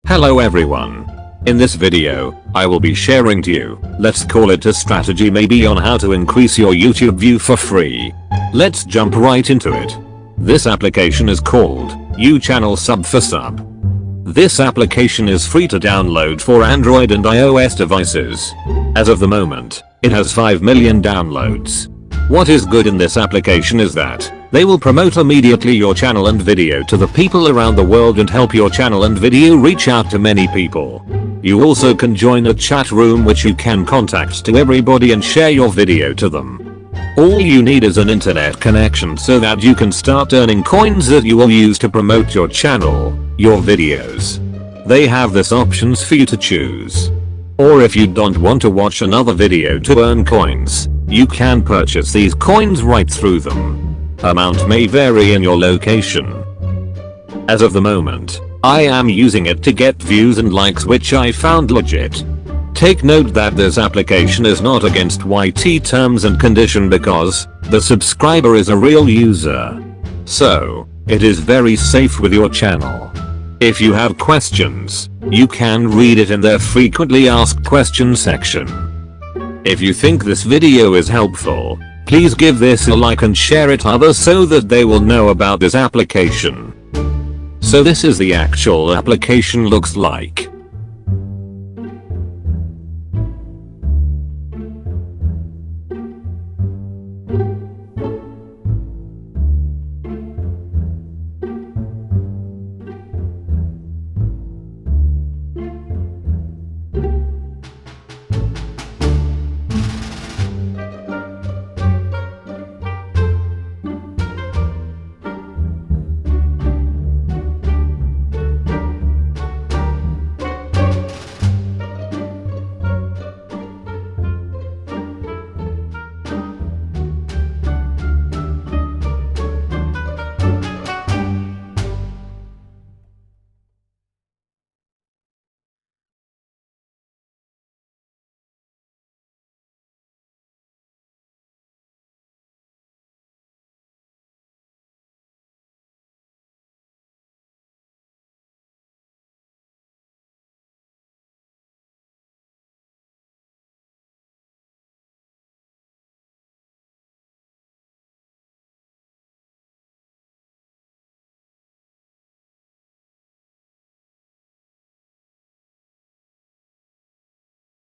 Hello everyone. In this video, I will be sharing to you, let's call it a strategy maybe on how to increase your YouTube view for free. Let's jump right into it. This application is called UChannel Sub for Sub. This application is free to download for Android and iOS devices. As of the moment, it has 5 million downloads. What is good in this application is that they will promote immediately your channel and video to the people around the world and help your channel and video reach out to many people. You also can join a chat room which you can contact to everybody and share your video to them. All you need is an internet connection so that you can start earning coins that you will use to promote your channel, your videos. They have this options for you to choose. Or if you don't want to watch another video to earn coins, you can purchase these coins right through them. Amount may vary in your location. As of the moment, I am using it to get views and likes which I found legit. Take note that this application is not against YT terms and condition because the subscriber is a real user. So, it is very safe with your channel. If you have questions, you can read it in their frequently asked questions section. If you think this video is helpful, please give this a like and share it others so that they will know about this application. So this is the actual application looks like.